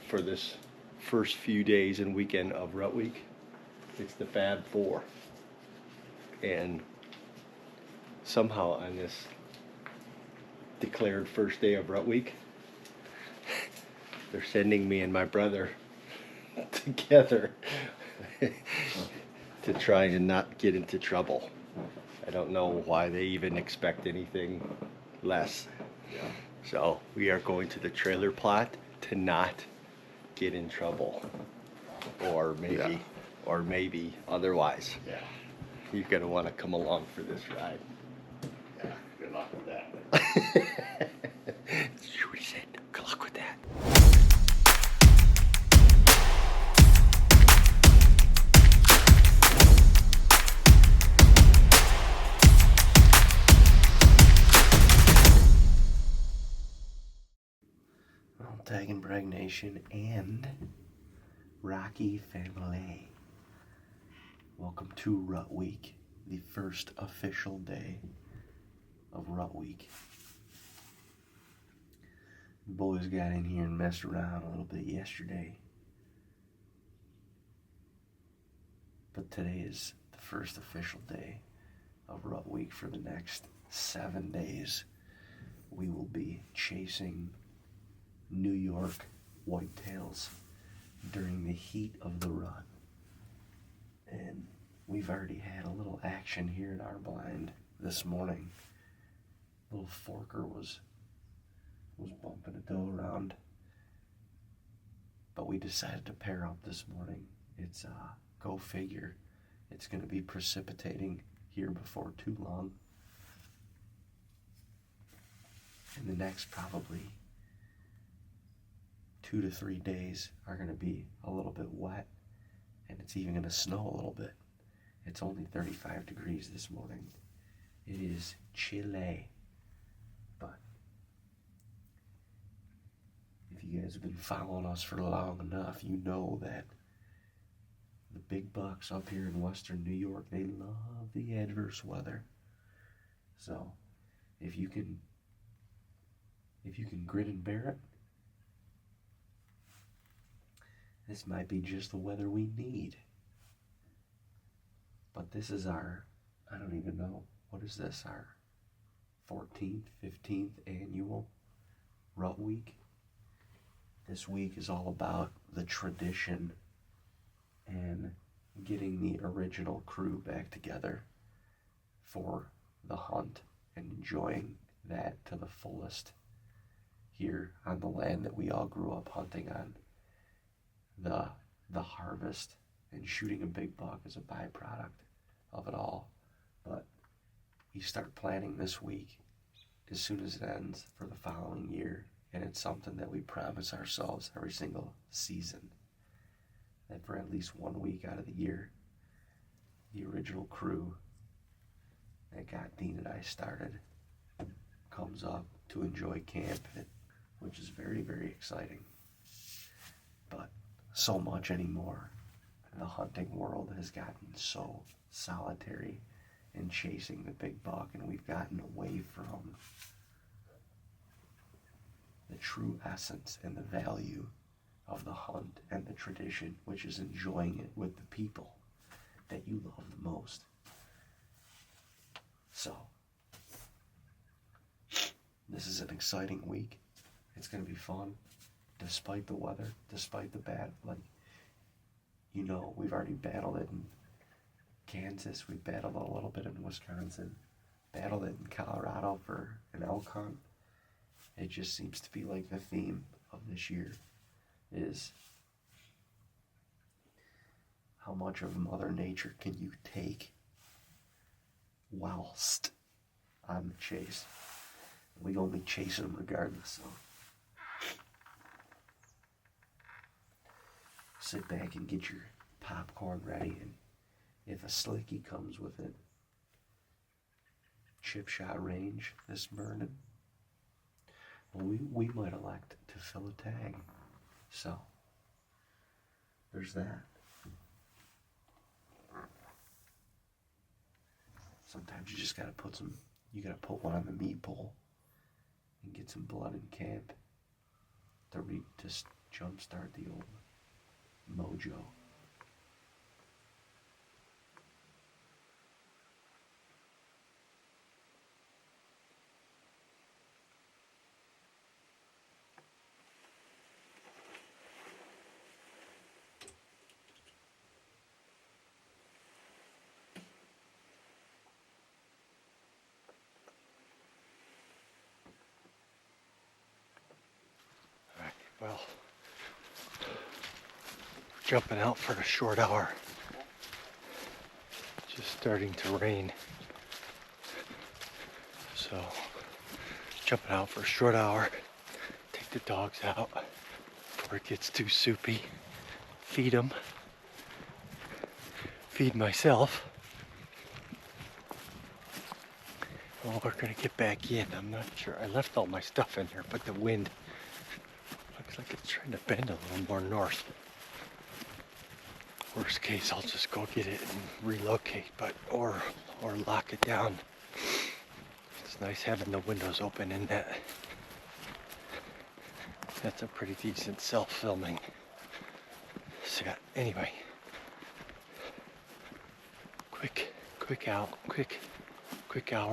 for this first few days and weekend of Rut Week. It's the Fab Four. And somehow on this declared first day of Rut Week, they're sending me and my brother together to try and not get into trouble. I don't know why they even expect anything less. So we are going to the trailer plot to not get in trouble, or maybe otherwise. Yeah. You're gonna want to come along for this ride. Yeah. Good luck with that. That's what he said. Good luck with that. Well, TAGNBRAG Nation and Rocky family, welcome to Rut Week, the first official day of Rut Week. The boys got in here and messed around a little bit yesterday, but today is the first official day of Rut Week. For the next 7 days, we will be chasing New York whitetails during the heat of the rut. And we've already had a little action here in our blind this morning. Little forker was bumping a doe around, but we decided to pair up this morning. It's go figure, it's going to be precipitating here before too long, and the next probably 2 to 3 days are going to be a little bit wet, and it's even going to snow a little bit. It's only 35 degrees this morning. It is chilly, but if you guys have been following us for long enough, you know that the big bucks up here in western New York, they love the adverse weather. So if you can grin and bear it, this might be just the weather we need. But this is our, I don't even know, what is this, our 14th, 15th annual Rut Week? This week is all about the tradition and getting the original crew back together for the hunt and enjoying that to the fullest here on the land that we all grew up hunting on. The harvest and shooting a big buck is a byproduct of it all, but you start planning this week as soon as it ends for the following year, and it's something that we promise ourselves every single season, that for at least 1 week out of the year, the original crew that got Dean and I started comes up to enjoy camp, which is very, very exciting. But so much anymore, the hunting world has gotten so solitary in chasing the big buck, and we've gotten away from the true essence and the value of the hunt and the tradition, which is enjoying it with the people that you love the most. So this is an exciting week. It's going to be fun. Despite the weather, despite the bad, we've already battled it in Kansas, we battled it a little bit in Wisconsin, battled it in Colorado for an elk hunt. It just seems to be like the theme of this year is how much of Mother Nature can you take whilst on the chase. We gonna be chasing them regardless, so sit back and get your popcorn ready, and if a slicky comes with it, chip shot range this morning, well, we might elect to fill a tag. So there's that. Sometimes you just gotta put one on the meat pole and get some blood in camp to jumpstart the old mojo. Well, jumping out for a short hour. Just starting to rain. So, jumping out for a short hour. Take the dogs out before it gets too soupy. Feed them. Feed myself. Well, we're gonna get back in. I'm not sure. I left all my stuff in here, but the wind looks like it's trying to bend a little more north. Worst case, I'll just go get it and relocate, but or lock it down. It's nice having the windows open in that. That's a pretty decent self-filming set. Anyway, quick hour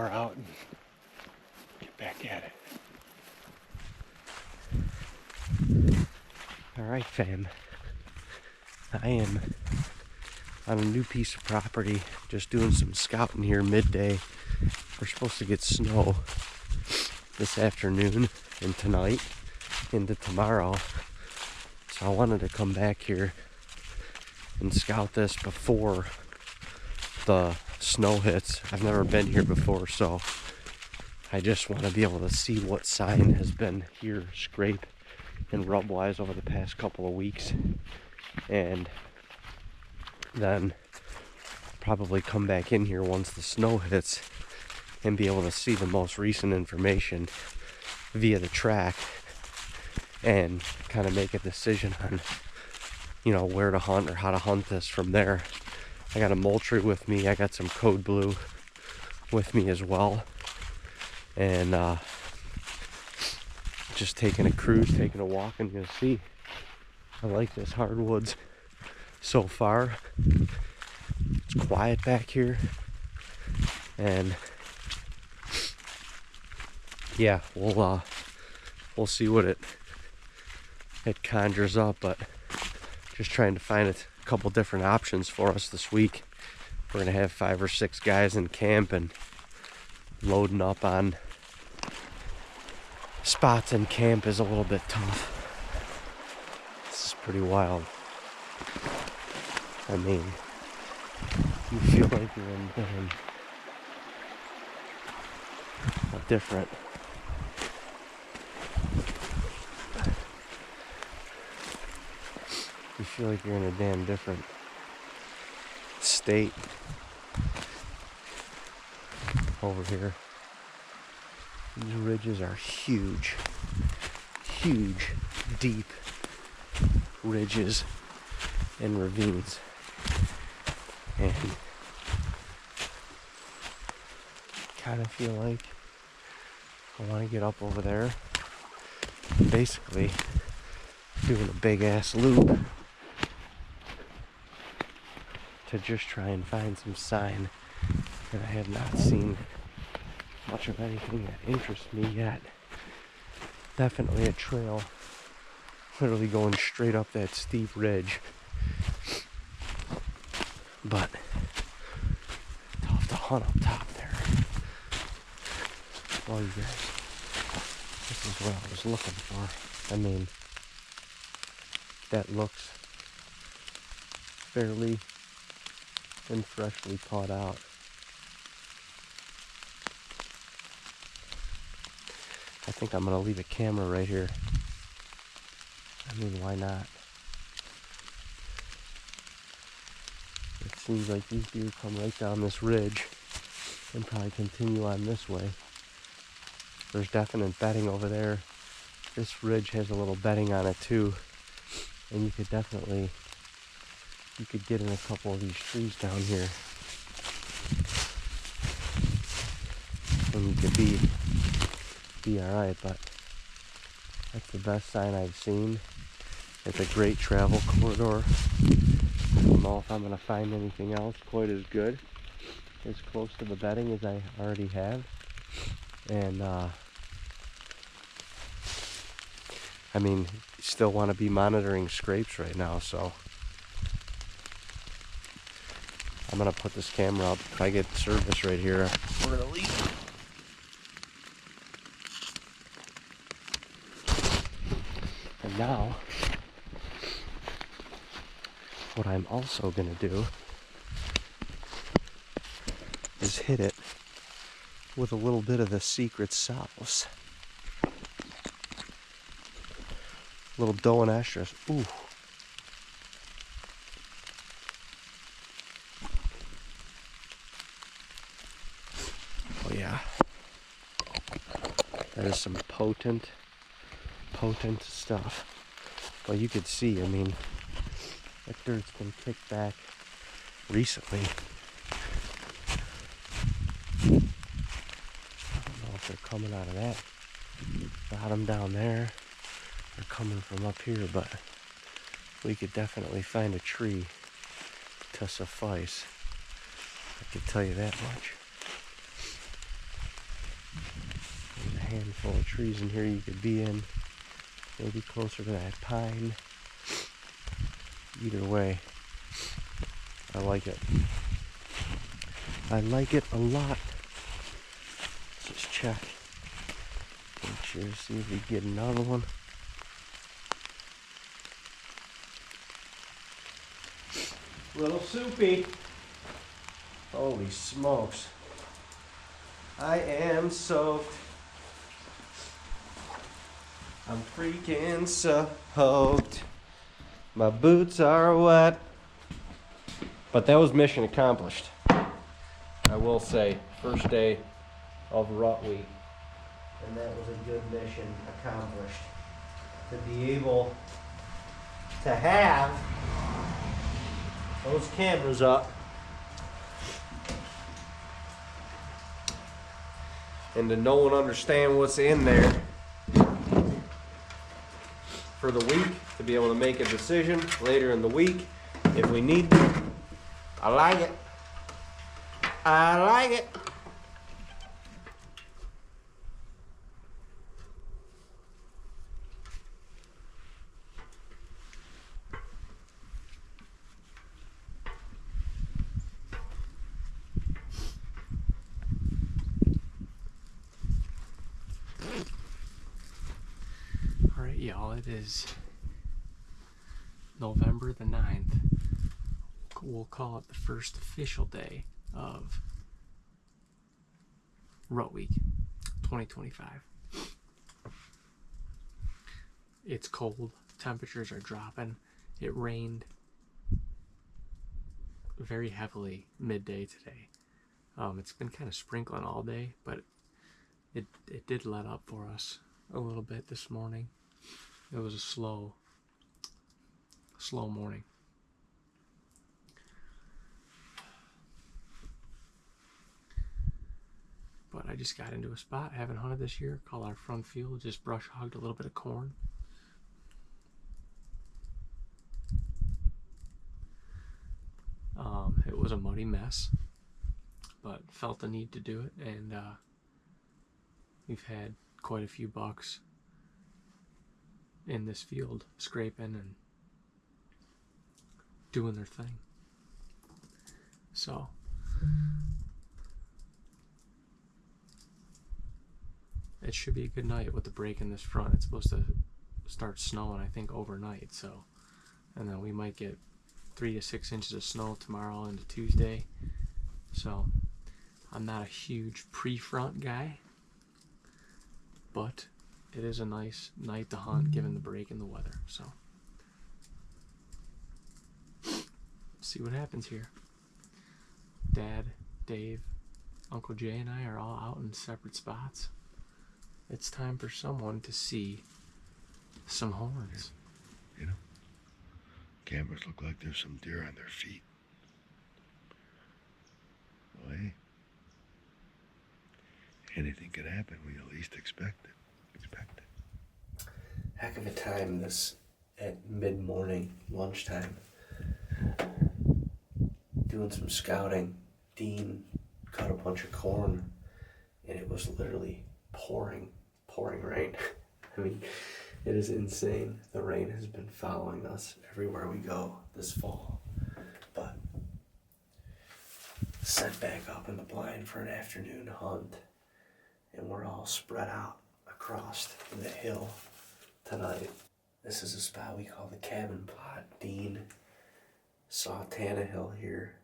out and get back at it. All right, fam. I am on a new piece of property, just doing some scouting here midday. We're supposed to get snow this afternoon and tonight into tomorrow. So I wanted to come back here and scout this before the snow hits. I've never been here before, so I just want to be able to see what sign has been here, scrape and rub wise over the past couple of weeks. And then probably come back in here once the snow hits and be able to see the most recent information via the track and kind of make a decision on, you know, where to hunt or how to hunt this from there. I got a Moultrie with me. I got some Code Blue with me as well. And just taking a cruise, taking a walk, and you'll see. I like this hardwoods so far. It's quiet back here, and yeah, we'll see what it conjures up. But just trying to find a couple different options for us this week. We're gonna have 5 or 6 guys in camp and loading up on spots in camp is a little bit tough. Pretty wild. I mean, you feel like you're in a different you feel like you're in a damn different state over here. These ridges are huge, deep ridges and ravines, and kind of feel like I want to get up over there, basically doing a big ass loop to just try and find some sign, and I have not seen much of anything that interests me yet. Definitely a trail literally going straight up that steep ridge, but tough to hunt up top there. Well, you guys, this is what I was looking for. I mean, that looks fairly and freshly caught out. I think I'm gonna leave a camera right here. I mean, why not? It seems like these deer come right down this ridge and probably continue on this way. There's definite bedding over there. This ridge has a little bedding on it too, and you could get in a couple of these trees down here, and you could be all right. But that's the best sign I've seen. It's a great travel corridor. I don't know if I'm going to find anything else quite as good, as close to the bedding as I already have. And I mean, you still want to be monitoring scrapes right now, so I'm going to put this camera up. If I get service right here, we're going to leave. And now, what I'm also going to do is hit it with a little bit of the secret sauce. Little dough and estrus. Ooh. Oh yeah. That is some potent stuff. Well, you could see, I mean, that dirt's been kicked back recently. I don't know if they're coming out of that bottom down there or coming from up here, but we could definitely find a tree to suffice. I can tell you that much. There's a handful of trees in here you could be in. Maybe closer to that pine. Either way, I like it. I like it a lot. Let's just check. Make sure to see if we get another one. Little soupy. Holy smokes. I am soaked. I'm freaking soaked. My boots are wet. But that was mission accomplished. I will say, first day of rut week. And that was a good mission accomplished. To be able to have those cameras up and to know and understand what's in there for the week, to be able to make a decision later in the week if we need to. I like it. I like it. Alright, y'all, it is November the 9th. We'll call it the first official day of Rut Week 2025. It's cold, temperatures are dropping. It rained very heavily midday today. It's been kind of sprinkling all day, but it did let up for us a little bit this morning. It was a slow morning. But I just got into a spot I haven't hunted this year called our front field. Just brush hogged a little bit of corn. It was a muddy mess, but felt the need to do it, and we've had quite a few bucks in this field scraping and doing their thing. So it should be a good night with the break in this front. It's supposed to start snowing, I think, overnight. So, and then we might get 3 to 6 inches of snow tomorrow into Tuesday. So I'm not a huge pre-front guy, but it is a nice night to hunt given the break in the weather. So see what happens here. Dad, Dave, Uncle Jay, and I are all out in separate spots. It's time for someone to see some horns. You know, cameras look like there's some deer on their feet. Well, hey, anything could happen when you least expect it. Heck of a time this at mid-morning, lunchtime, doing some scouting. Dean cut a bunch of corn, and it was literally pouring rain. I mean, it is insane. The rain has been following us everywhere we go this fall. But set back up in the blind for an afternoon hunt, and we're all spread out across the hill tonight. This is a spot we call the cabin plot. Dean saw Tannehill here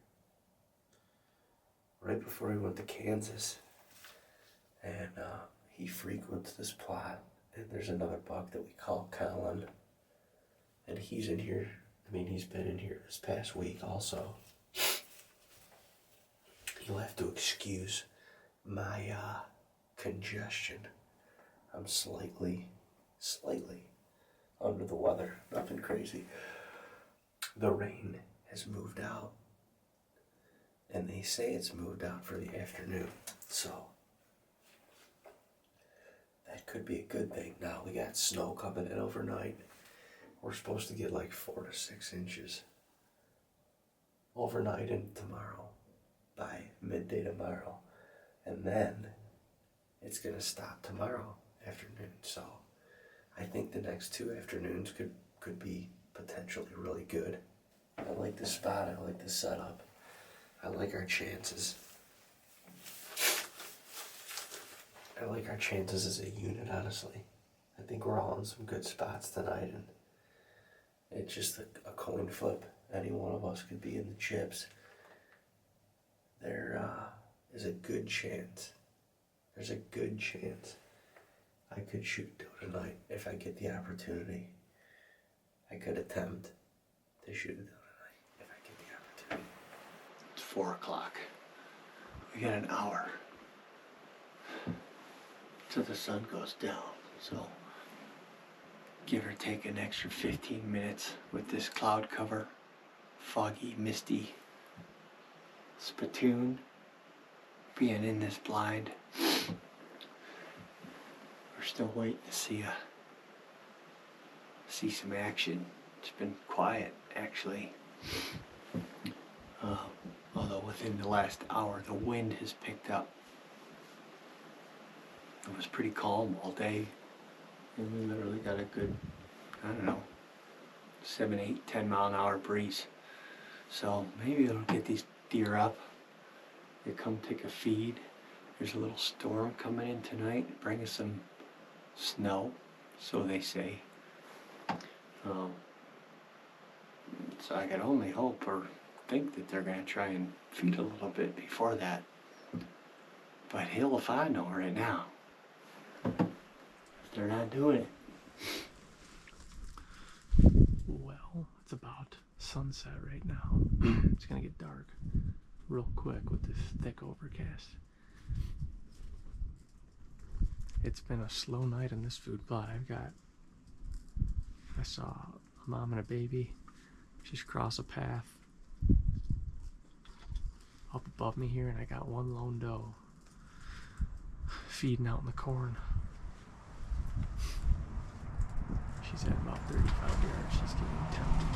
right before he went to Kansas, and he frequents this plot. And there's another buck that we call Colin, and he's in here. I mean, he's been in here this past week also. You'll have to excuse my congestion. I'm slightly under the weather. Nothing crazy. The rain has moved out, and they say it's moved out for the afternoon, so that could be a good thing. Now we got snow coming in overnight. We're supposed to get like 4 to 6 inches overnight and tomorrow, by midday tomorrow, and then it's gonna stop tomorrow afternoon. So I think the next 2 afternoons could be potentially really good. I like this spot. I like this setup. I like our chances. I like our chances as a unit, honestly. I think we're all in some good spots tonight, and it's just a coin flip. Any one of us could be in the chips. There is a good chance. There's a good chance I could shoot doe tonight if I get the opportunity. I could attempt to shoot doe tonight if I get the opportunity. It's 4 o'clock. We got an hour till the sun goes down. So give or take an extra 15 minutes with this cloud cover, foggy, misty, spittoon, being in this blind. We're still waiting to see some action. It's been quiet, actually. Although within the last hour, the wind has picked up. It was pretty calm all day, and we literally got a good, 7, 8, 10 mile an hour breeze. So maybe it'll get these deer up. They come take a feed. There's a little storm coming in tonight, bring us some snow, so they say. So I can only hope or think that they're gonna try and feed a little bit before that. But hell if I know right now. They're not doing it. Well, it's about sunset right now. It's gonna get dark real quick with this thick overcast. It's been a slow night in this food plot. I saw a mom and a baby just cross a path up above me here, and I got one lone doe feeding out in the corn. She's at about 35 yards. She's getting tempted.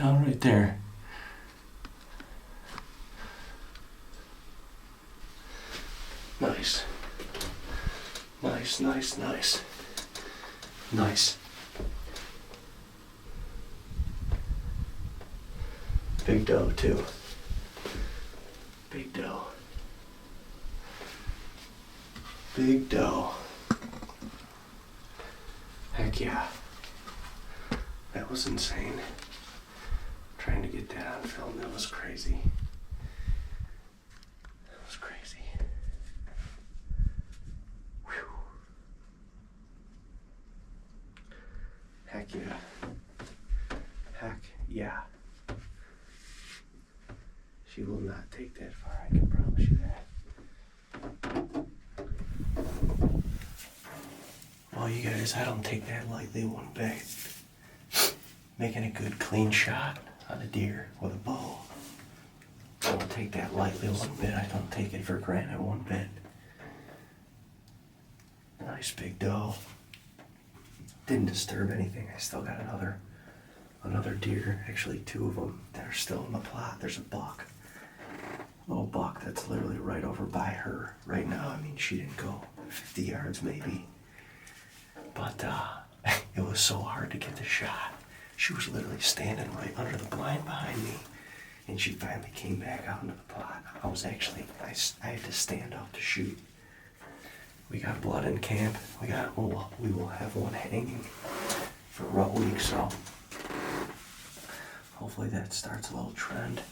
Down right there. Nice. Nice, nice, nice. Nice. Big doe too. Big doe. Big doe. Heck yeah. That was insane. Trying to get that on film, that was crazy. That was crazy. Whew. Heck yeah. Heck yeah. She will not take that far, I can promise you that. Well, you guys, I don't take that lightly one bit. Making a good clean shot on a deer with a bow. I don't take that lightly one bit. I don't take it for granted one bit. Nice big doe. Didn't disturb anything. I still got another deer, actually 2 of them that are still in the plot. There's a buck. Little buck that's literally right over by her right now. I mean, she didn't go 50 yards maybe. But it was so hard to get the shot. She was literally standing right under the blind behind me. And she finally came back out into the plot. I had to stand up to shoot. We got blood in camp. We will have one hanging for RUT week, so hopefully that starts a little trend.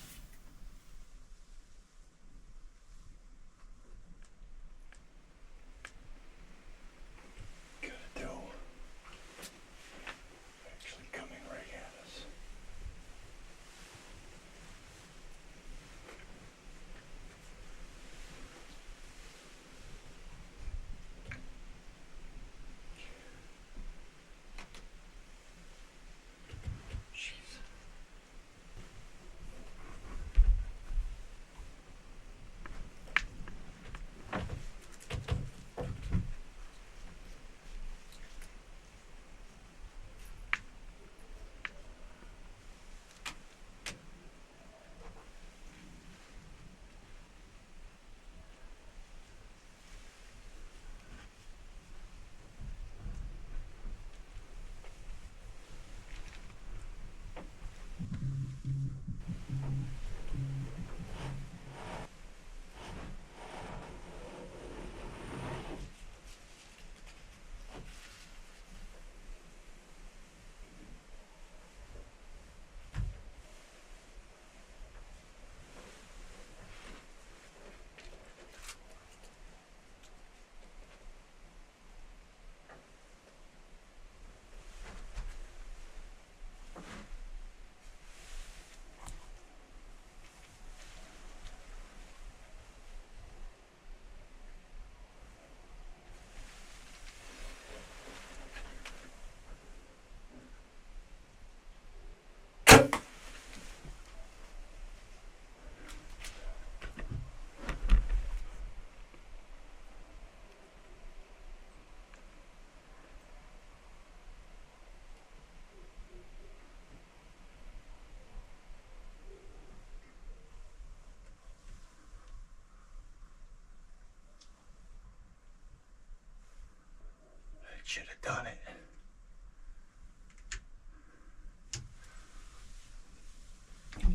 Should have done it.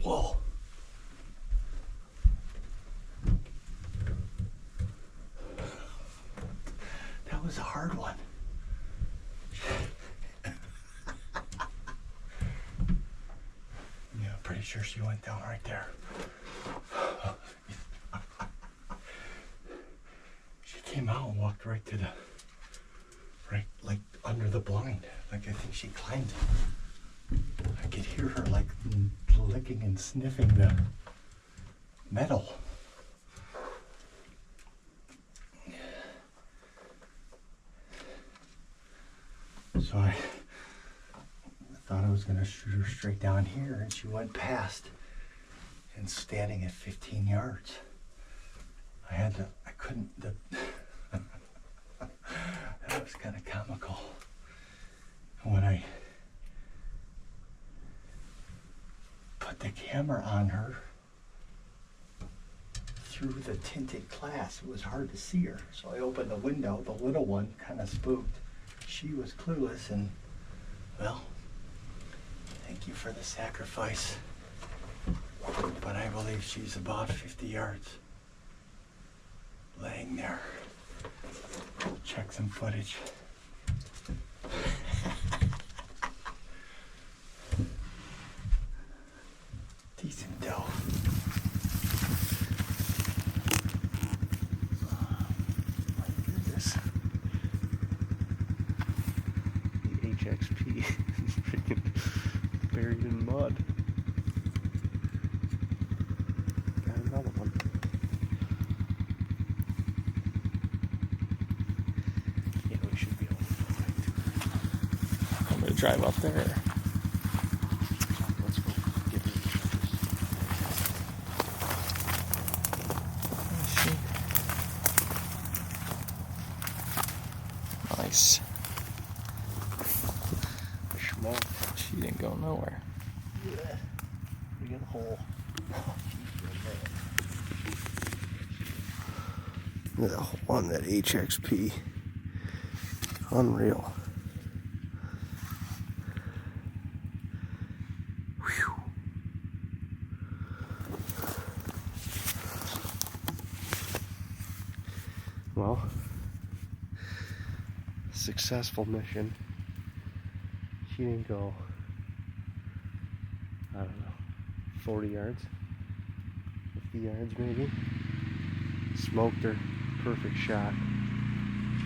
Whoa. That was a hard one. Yeah, pretty sure she went down right there. She came out and walked right to the like under the blind. Like I think she climbed. I could hear her like licking and sniffing the metal. So I thought I was gonna shoot her straight down here, and she went past and standing at 15 yards. I couldn't, that was kind of comical. When I put the camera on her through the tinted glass. It was hard to see her. So I opened the window. The little one kind of spooked. She was clueless, and well, thank you for the sacrifice. But I believe she's about 50 yards laying there. Check some footage. Decent doe. My goodness. The HXP is freaking buried in mud. Got another one. Yeah, we should be able to find. I'm gonna drive up there. Let's go get the Nice. Schmuck. She didn't go nowhere. Yeah. We got a hole. Look at the hole on that HXP. Unreal. Whew. Well, successful mission. She didn't go, I don't know, 40 yards, 50 yards maybe. Smoked her, perfect shot.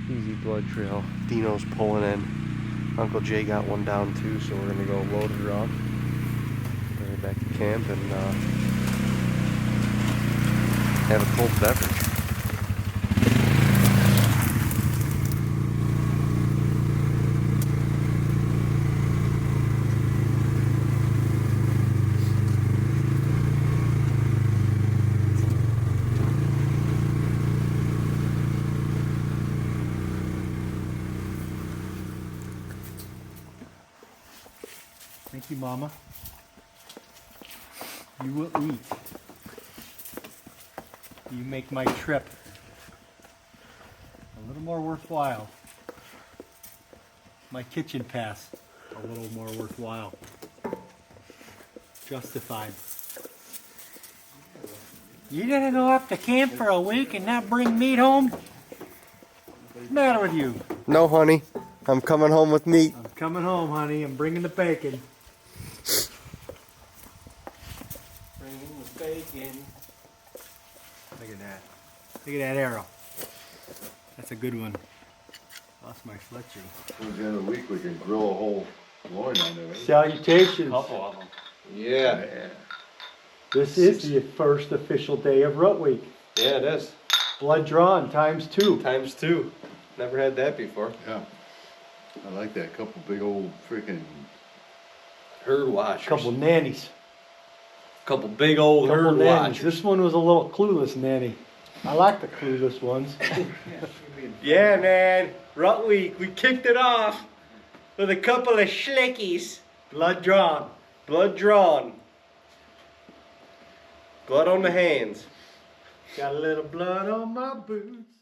Easy blood trail. Dino's pulling in. Uncle Jay got one down too, so we're gonna go load her up. Bring her back to camp and have a cold beverage. Thank you, Mama. You will eat. You make my trip a little more worthwhile. My kitchen pass a little more worthwhile. Justified. You gonna go up to camp for a week and not bring meat home? What's the matter with you? No, honey. I'm coming home with meat. I'm coming home, honey. I'm bringing the bacon. Bringing the bacon. Look at that. Look at that arrow. That's a good one. Lost my Fletcher. Towards the end of the week, we can grill a whole loin on there. Salutations. Couple of them. Yeah. This is the first official day of Rut Week. Yeah, it is. Blood drawn ×2. Times 2. Never had that before. Yeah. I like that. Couple big old freaking. Herd watchers. Couple nannies. Couple big old Couple herd nannies. watchers. This one was a little clueless nanny. I like the clueless ones. Yeah, man. Rut Week. We kicked it off with a couple of schlickies. Blood drawn. Blood drawn. Blood on the hands. Got a little blood on my boots.